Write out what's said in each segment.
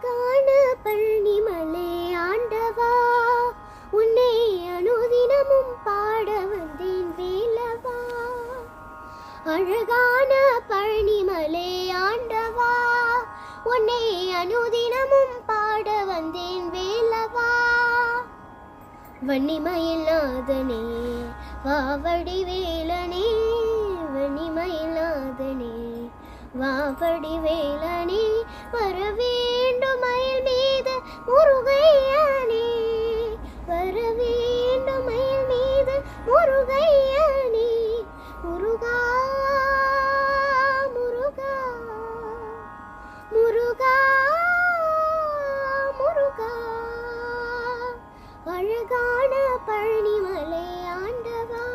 அழகான பழனிமலை ஆண்டவா, உன்னை அனுதினமும் பாட வந்தேன் வேலவா. அழகான பழனிமலை ஆண்டவா, உன்னை அனுதினமும் பாட வந்தேன் வேலவா. வன்னிமயில் நாதனே வாவடி வேலனே, வன்னிமயில் நாதனே வாவடி வேலனே, வர வேண்டும் மயில் மீது முருகையனே, வர வேண்டும் மயில் மீது முருகையனே. முருகா முருகா முருகா முருகா. அழகான பழனிமலை ஆண்டவா,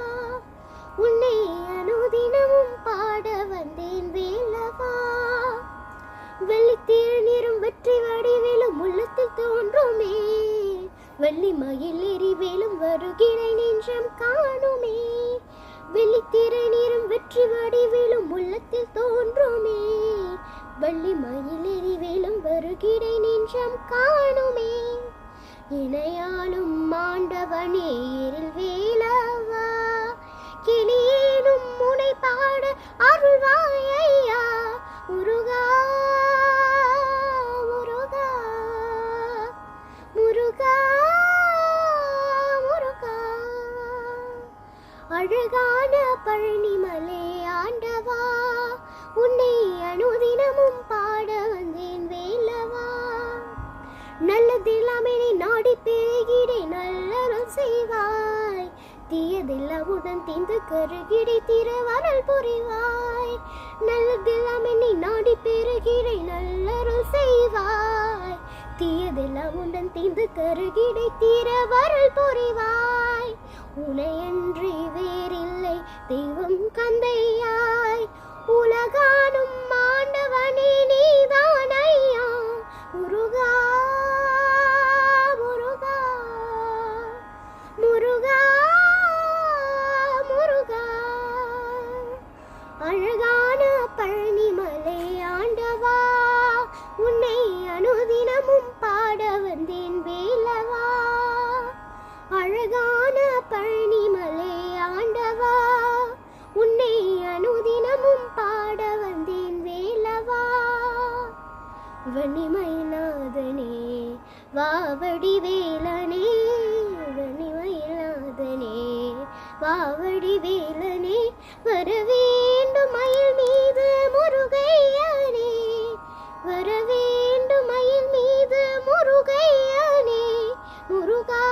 உன்னை அனுதினமும் பாட வந்தேன் வேலவா. வெள்ளித்திருநீரும் வெற்றி வடிவேலும் உள்ளத்தில் தோன்றுமே, வெள்ளி மயில் எரிவேலும் வருகிறை நெஞ்சம் காணுமே. வெள்ளித்திருநீரும் வெற்றி வடிவேலும் உள்ளத்தில் தோன்றுமே, வெள்ளி மயில் எரிவேலும் வருகிறை நெஞ்சம் காணுமே. இணையாலும் ஆண்டவனே இருள் வேலவா, கிளியேனும் முனை பாட அருள்வாயா. முருகா முருகா முருகா முருகா. அழகான பழனிமலை ஆண்டவா, உன்னை அனுதினமும் பாட வந்தேன் வேலவா. நல்லதெல்லாம் என்னை நாடி பெருகிடை நல்லருள் செய்வாய், தீயதெல்லாம் உடன் தீர்ந்து கருகிடை திருவருள் புரிவாய். நல்லதெல்லாம் என்னை நாடி பெருகிடை நல்லருள் செய்வாய், தீயதெல்லாம் உடன் தீர்ந்து கருகிடை திருவருள் புரிவாய். உனையன்றி வேறில்லை தெய்வம் கந்தையாய், உலகானும் ஆண்டவனே நீதான் ஐயா. முருகா முருகா முருகா முருகா. அழகான பழனிமலை ஆண்டவா, உன்னை அனுதினமும் பாட வந்தேன் வேலவா. அழகான பழனிமலை ஆண்டவா, உன்னை அனுதினமும் பாட வந்தேன் வேலவா. வன்னிமயில் நாதனே வாவடி வேலனே, வன்னிமயில் நாதனே வாவடி வேலனே, வர வேண்டும் மயில் மீது முருகையனே, வர வேண்டும் மயில் மீது முருகையனே. முருகா